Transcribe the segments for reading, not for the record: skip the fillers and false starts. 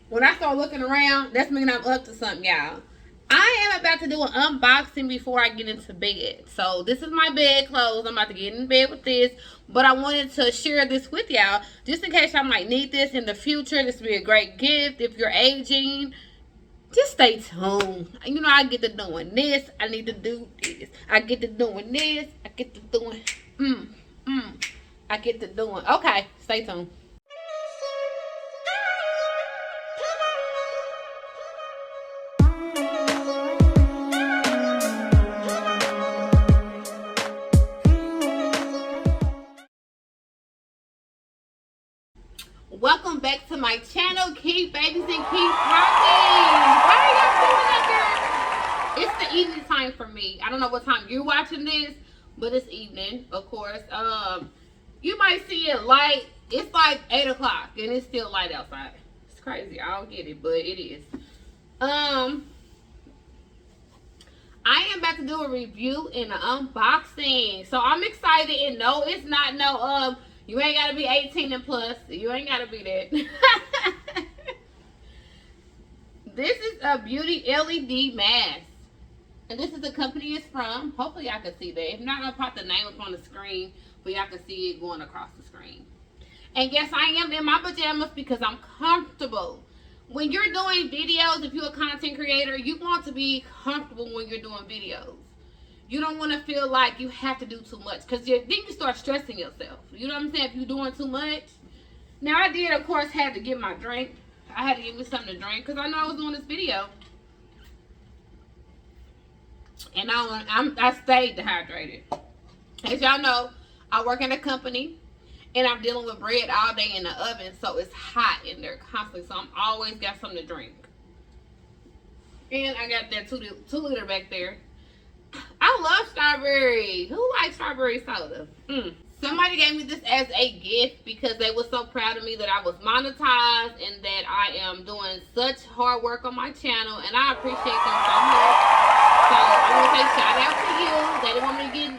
When I start looking around, that's meaning I'm up to something, y'all. I am about to do an unboxing before I get into bed. So this is my bed clothes. I'm about to get in bed with this. But I wanted to share this with y'all just in case y'all might need this in the future. This would be a great gift if you're aging. Just stay tuned. You know, I get to doing this. I need to do this. I get to doing this. I get to doing I get to doing. Okay, stay tuned. Welcome back to my channel. Keep babies and keep rocking. How are y'all doing out there? It's the evening time for me. I don't know what time you're watching this, but it's evening, of course. You might see it light. It's like 8 o'clock and it's still light outside. It's crazy. I don't get it, but it is. I am about to do a review and an unboxing. So I'm excited, and no, it's not no you ain't gotta be 18 and plus. You ain't gotta be that. This is a beauty LED mask. And this is the company it's from. Hopefully y'all can see that. If not, I'll pop the name up on the screen, but y'all can see it going across the screen. And yes, I am in my pajamas because I'm comfortable. When you're doing videos, if you're a content creator, you want to be comfortable when you're doing videos. You don't want to feel like you have to do too much, because then you start stressing yourself. You know what I'm saying? If you're doing too much. Now, I did, of course, have to get my drink. I had to give me something to drink because I know I was doing this video. And I stayed dehydrated. As y'all know, I work in a company. And I'm dealing with bread all day in the oven. So it's hot in there constantly. So I'm always got something to drink. And I got that 2 liter back there. I love strawberry. Who likes strawberry soda? Somebody gave me this as a gift because they were so proud of me that I was monetized and that I am doing such hard work on my channel, and I appreciate them so much. So I want to say shout out to you.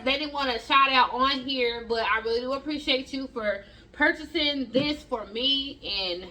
They didn't want to shout out on here, but I really do appreciate you for purchasing this for me, and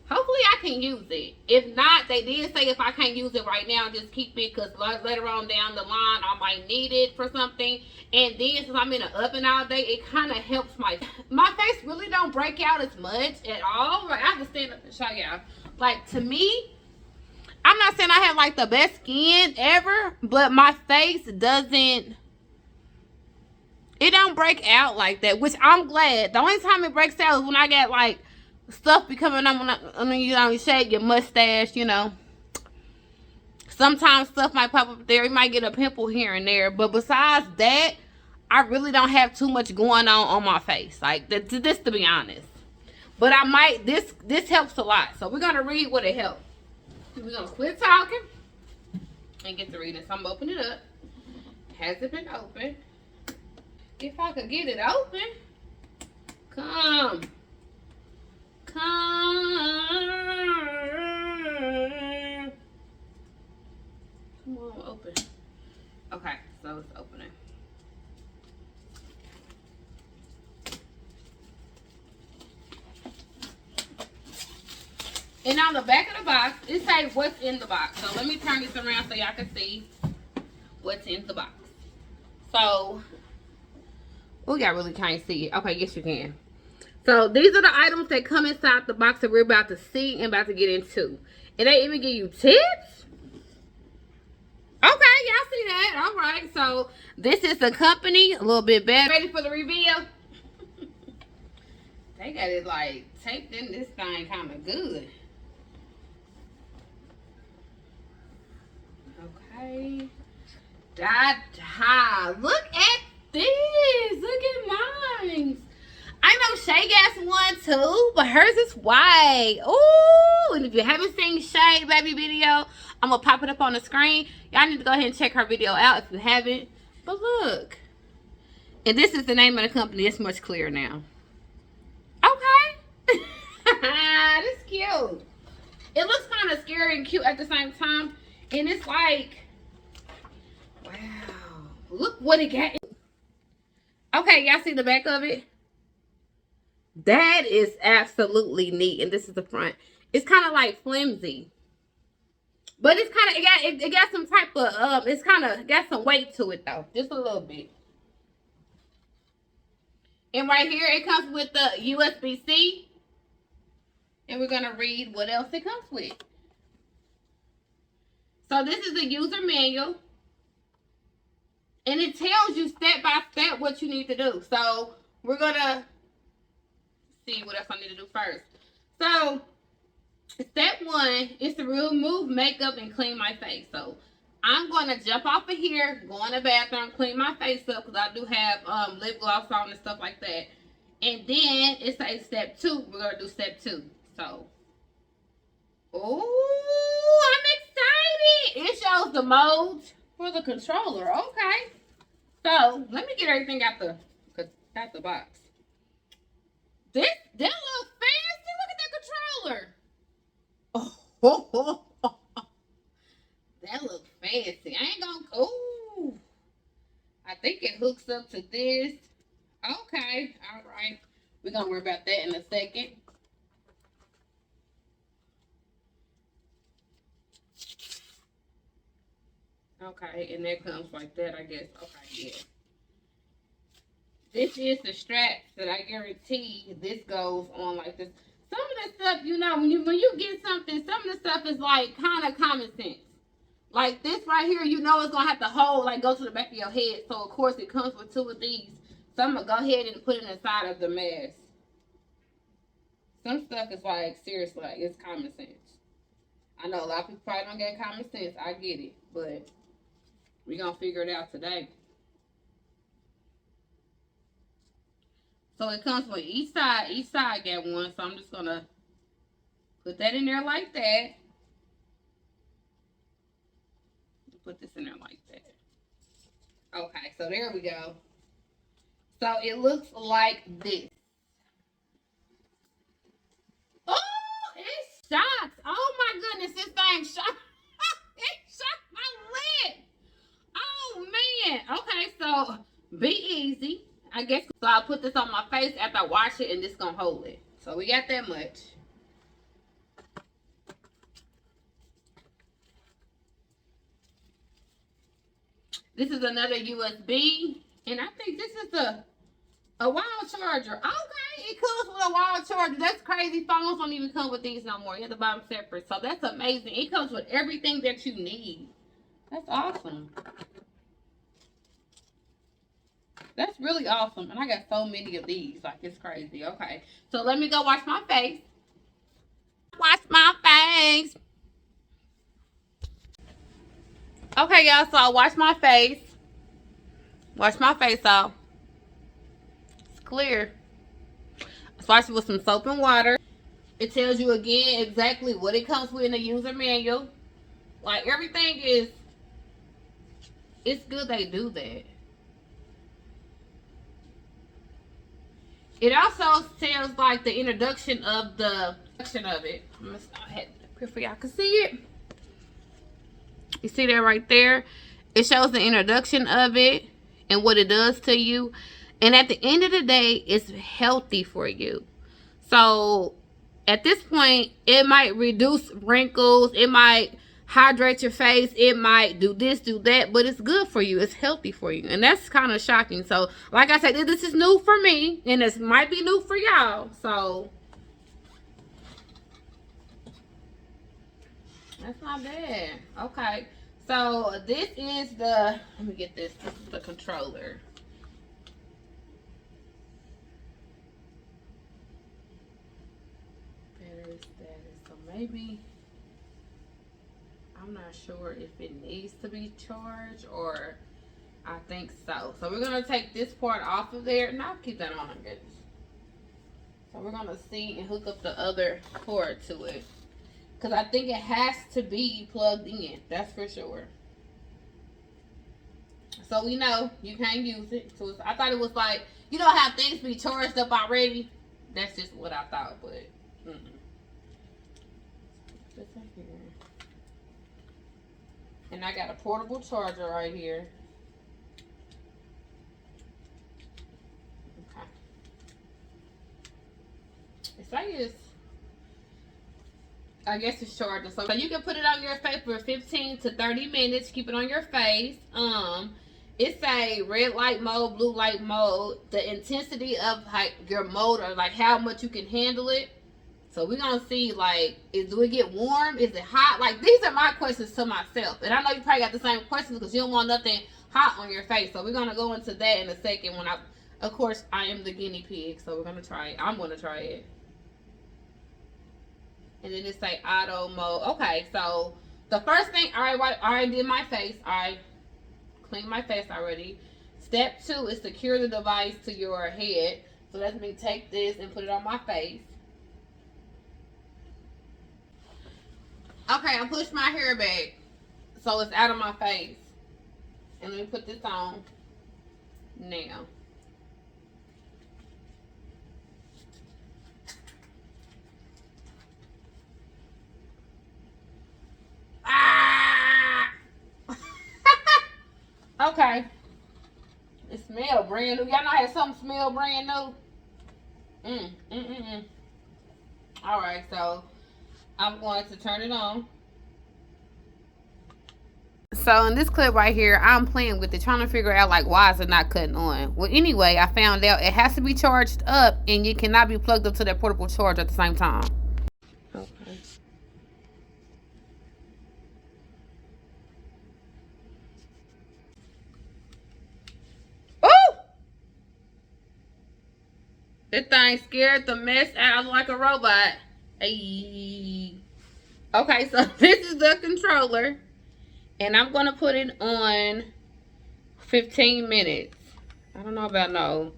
hopefully I can use it. If not, they did say if I can't use it right now, just keep it, because later on down the line, I might need it for something. And then since I'm in the oven all day, it kind of helps my face really don't break out as much at all. Like, I have to stand up and show y'all. Like, to me, I'm not saying I have like the best skin ever, but my face doesn't, it don't break out like that, which I'm glad. The only time it breaks out is when I get like stuff be coming on when you don't shave your mustache, you know. Sometimes stuff might pop up there. You might get a pimple here and there. But besides that, I really don't have too much going on my face. Like, this to be honest. But I might, this helps a lot. So we're going to read what it helps. We're going to quit talking and get to reading. So I'm going to open it up. Has it been open? If I could get it open. Come on, open. Okay, so it's opening. And on the back of the box, it says what's in the box. So let me turn this around so y'all can see what's in the box. So, oh, y'all really can't see it. Okay, yes you can. So these are the items that come inside the box that we're about to see and about to get into. And they even give you tips. Okay, y'all see that. All right. So this is the company. A little bit better. Ready for the reveal? They got it like taped in this thing kind of good. Okay. Look at this. Look at mine. I know Shay got one too, but hers is white. Ooh, and if you haven't seen Shay baby video, I'm gonna pop it up on the screen. Y'all need to go ahead and check her video out if you haven't. But look, and this is the name of the company. It's much clearer now. Okay, this is cute. It looks kind of scary and cute at the same time, and it's like, wow, look what it got. Okay, y'all see the back of it? That is absolutely neat. And this is the front. It's kind of like flimsy. But it's kind of, it got some type of, it's kind of got some weight to it though. Just a little bit. And right here, it comes with the USB-C. And we're going to read what else it comes with. So this is the user manual. And it tells you step by step what you need to do. So we're going to see what else I need to do first. So step 1 is to remove makeup and clean my face. So I'm going to jump off of here, go in the bathroom, clean my face up because I do have lip gloss on and stuff like that. And then it says step 2. We're going to do step 2. So, oh, I'm excited. It shows the modes for the controller. Okay. So, let me get everything out the box. That looks fancy. Look at that controller. Oh, that looks fancy. I ain't gonna. Oh, I think it hooks up to this. Okay, all right. We're gonna worry about that in a second. Okay, and that comes like that, I guess. Okay, yeah. This is the straps that I guarantee this goes on like this. Some of the stuff, you know, when you get something, some of the stuff is like kind of common sense. Like this right here, you know it's gonna have to hold, like go to the back of your head. So of course it comes with 2 of these. So I'm gonna go ahead and put it inside of the mask. Some stuff is like seriously, like it's common sense. I know a lot of people probably don't get common sense. I get it, but we're gonna figure it out today. So it comes with each side. Each side got one. So I'm just gonna put that in there like that. Put this in there like that. Okay, so there we go. So it looks like this. Oh, it shocks. Oh my goodness, this thing shocked. It shocked my lid. Oh man. Okay, so be easy. I guess so. I'll put this on my face after I wash it, and this gonna hold it. So we got that much. This is another USB, and I think this is a wall charger. Okay, it comes with a wall charger. That's crazy. Phones don't even come with these no more. You have to buy them separate. So that's amazing. It comes with everything that you need. That's awesome. That's really awesome. And I got so many of these. Like, it's crazy. Okay. So let me go wash my face. Wash my face. Okay, y'all. So I wash my face. Wash my face off. It's clear. I wash it with some soap and water. It tells you again exactly what it comes with in the user manual. Like, everything is... It's good they do that. It also tells like the introduction of the it. I'm gonna start ahead for y'all can see it. You see that right there? It shows the introduction of it and what it does to you. And at the end of the day, it's healthy for you. So at this point, it might reduce wrinkles. It might hydrate your face. It might do this, do that, but it's good for you. It's healthy for you. And that's kind of shocking. So like I said, this is new for me, and this might be new for y'all. So that's not bad. Okay, so this is the, let me get this is the controller. Battery status. So maybe, I'm not sure if it needs to be charged, or I think so. So we're going to take this part off of there. And I'll keep that on, I guess. So we're going to see and hook up the other cord to it. Because I think it has to be plugged in. That's for sure. So we know you can't use it. So I thought it was like, you know how things be charged up already? That's just what I thought, but this right here. And I got a portable charger right here. Okay. say it's, I guess it's shorter. So you can put it on your face for 15 to 30 minutes. Keep it on your face. It's a red light mode, blue light mode. The intensity of like your mode, or like how much you can handle it. So we're gonna see, like, do it get warm? Is it hot? Like, these are my questions to myself. And I know you probably got the same questions because you don't want nothing hot on your face. So we're gonna go into that in a second when of course, I am the guinea pig. So we're gonna try it. I'm gonna try it. And then it say auto mode. Okay, so the first thing, I already did my face. I cleaned my face already. Step 2 is secure the device to your head. So let me take this and put it on my face. Okay, I pushed my hair back so it's out of my face. And let me put this on now. Ah! Okay. It smells brand new. Y'all know how something smell brand new? Alright, so I'm going to turn it on. So in this clip right here, I'm playing with it, trying to figure out like why is it not cutting on. Well, anyway, I found out it has to be charged up and it cannot be plugged up to that portable charger at the same time. Okay. Ooh! This thing scared the mess out like a robot. Ay. Okay, so this is the controller. And I'm going to put it on 15 minutes. I don't know about no.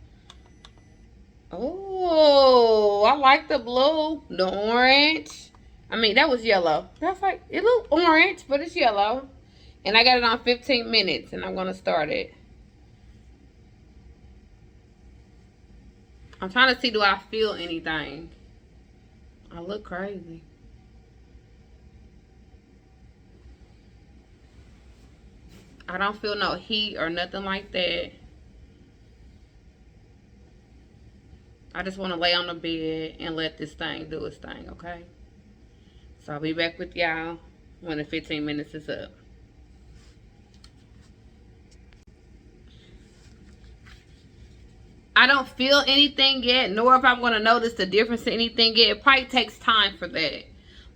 Oh, I like the blue. The orange. I mean, that was yellow. That's like, it looks orange, but it's yellow. And I got it on 15 minutes. And I'm going to start it. I'm trying to see, do I feel anything? I look crazy. I don't feel no heat or nothing like that. I just want to lay on the bed and let this thing do its thing, okay? So I'll be back with y'all when the 15 minutes is up. I don't feel anything yet, nor if I'm going to notice the difference in anything yet. It probably takes time for that.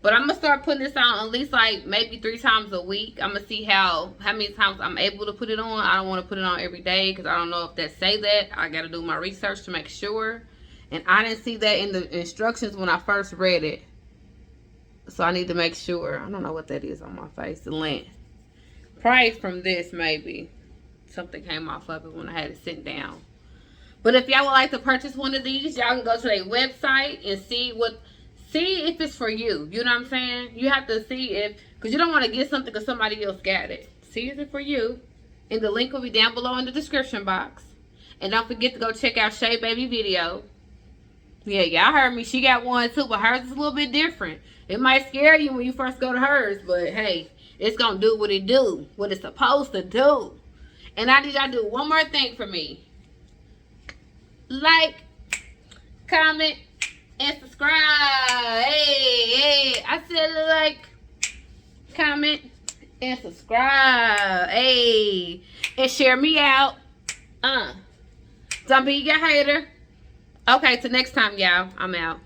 But I'm going to start putting this on at least like maybe 3 times a week. I'm going to see how many times I'm able to put it on. I don't want to put it on every day because I don't know if that say that. I got to do my research to make sure. And I didn't see that in the instructions when I first read it. So I need to make sure. I don't know what that is on my face. The length. Probably from this maybe. Something came off of it when I had it sitting down. But if y'all would like to purchase one of these, y'all can go to their website and see if it's for you. You know what I'm saying? You have to see if, because you don't want to get something because somebody else got it. See if it's for you. And the link will be down below in the description box. And don't forget to go check out Shay Baby video. Yeah, y'all heard me. She got one too, but hers is a little bit different. It might scare you when you first go to hers, but hey, it's going to do what it do. What it's supposed to do. And I need y'all to do one more thing for me. Like, comment, and subscribe. Hey, I said like, comment, and subscribe. Hey, and share me out. Don't be a hater. Okay, till next time, y'all. I'm out.